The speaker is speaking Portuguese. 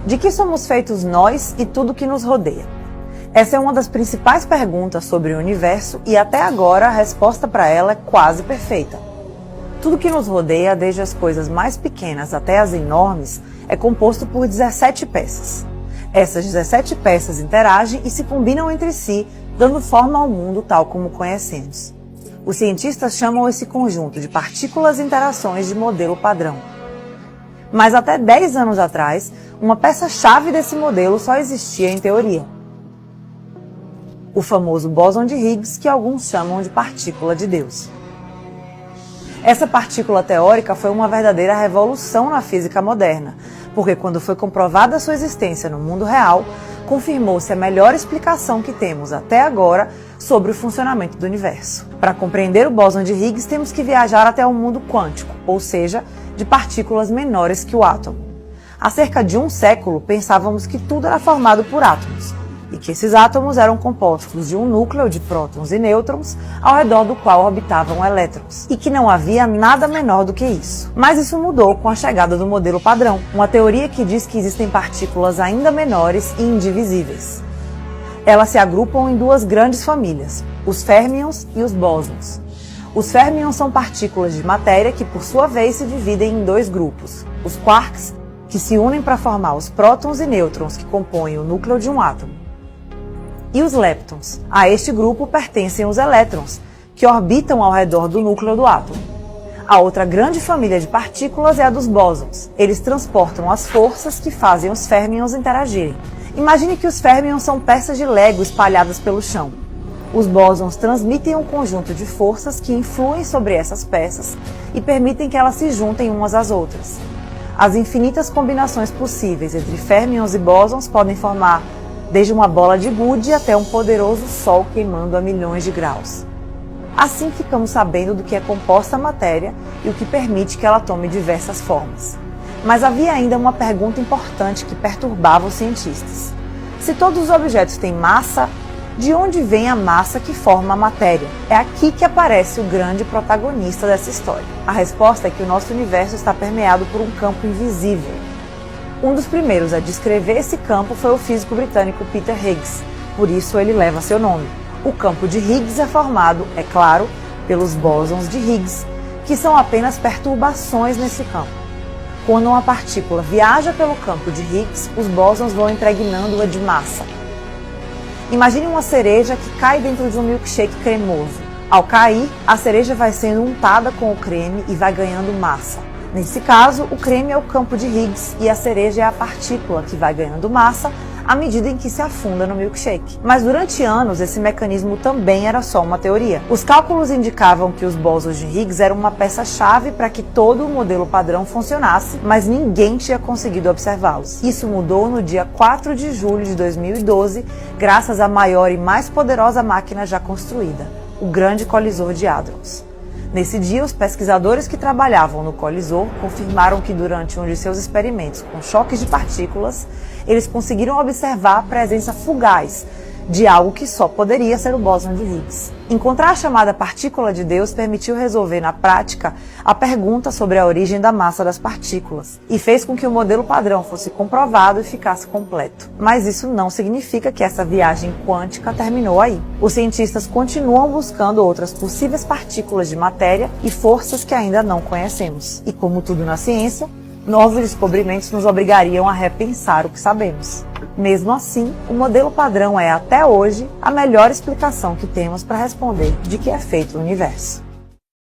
De que somos feitos nós e tudo que nos rodeia? Essa é uma das principais perguntas sobre o universo e até agora a resposta para ela é quase perfeita. Tudo que nos rodeia, desde as coisas mais pequenas até as enormes, é composto por 17 peças. Essas 17 peças interagem e se combinam entre si, dando forma ao mundo tal como o conhecemos. Os cientistas chamam esse conjunto de partículas e interações de modelo padrão. Mas até 10 anos atrás, uma peça-chave desse modelo só existia em teoria. O famoso bóson de Higgs, que alguns chamam de partícula de Deus. Essa partícula teórica foi uma verdadeira revolução na física moderna, porque quando foi comprovada sua existência no mundo real, confirmou-se a melhor explicação que temos até agora sobre o funcionamento do universo. Para compreender o bóson de Higgs, temos que viajar até o mundo quântico, ou seja, de partículas menores que o átomo. Há cerca de um século, pensávamos que tudo era formado por átomos, e que esses átomos eram compostos de um núcleo de prótons e nêutrons, ao redor do qual orbitavam elétrons, e que não havia nada menor do que isso. Mas isso mudou com a chegada do modelo padrão, uma teoria que diz que existem partículas ainda menores e indivisíveis. Elas se agrupam em duas grandes famílias, os férmions e os bósons. Os férmions são partículas de matéria que, por sua vez, se dividem em dois grupos, os quarks, que se unem para formar os prótons e nêutrons que compõem o núcleo de um átomo, e os leptons. A este grupo pertencem os elétrons, que orbitam ao redor do núcleo do átomo. A outra grande família de partículas é a dos bósons. Eles transportam as forças que fazem os férmions interagirem. Imagine que os férmions são peças de Lego espalhadas pelo chão. Os bósons transmitem um conjunto de forças que influem sobre essas peças e permitem que elas se juntem umas às outras. As infinitas combinações possíveis entre férmions e bósons podem formar desde uma bola de gude até um poderoso sol queimando a milhões de graus. Assim ficamos sabendo do que é composta a matéria e o que permite que ela tome diversas formas. Mas havia ainda uma pergunta importante que perturbava os cientistas. Se todos os objetos têm massa, de onde vem a massa que forma a matéria? É aqui que aparece o grande protagonista dessa história. A resposta é que o nosso universo está permeado por um campo invisível. Um dos primeiros a descrever esse campo foi o físico britânico Peter Higgs, por isso ele leva seu nome. O campo de Higgs é formado, é claro, pelos bósons de Higgs, que são apenas perturbações nesse campo. Quando uma partícula viaja pelo campo de Higgs, os bósons vão impregnando-a de massa. Imagine uma cereja que cai dentro de um milkshake cremoso. Ao cair, a cereja vai sendo untada com o creme e vai ganhando massa. Nesse caso, o creme é o campo de Higgs e a cereja é a partícula que vai ganhando massa à medida em que se afunda no milkshake. Mas durante anos, esse mecanismo também era só uma teoria. Os cálculos indicavam que os bósons de Higgs eram uma peça-chave para que todo o modelo padrão funcionasse, mas ninguém tinha conseguido observá-los. Isso mudou no dia 4 de julho de 2012, graças à maior e mais poderosa máquina já construída, o Grande Colisor de Hadrons. Nesse dia, os pesquisadores que trabalhavam no colisor confirmaram que durante um de seus experimentos com choques de partículas, eles conseguiram observar a presença fugaz de algo que só poderia ser o bóson de Higgs. Encontrar a chamada partícula de Deus permitiu resolver na prática a pergunta sobre a origem da massa das partículas e fez com que o modelo padrão fosse comprovado e ficasse completo. Mas isso não significa que essa viagem quântica terminou aí. Os cientistas continuam buscando outras possíveis partículas de matéria e forças que ainda não conhecemos. E como tudo na ciência, novos descobrimentos nos obrigariam a repensar o que sabemos. Mesmo assim, o modelo padrão é, até hoje, a melhor explicação que temos para responder de que é feito o universo.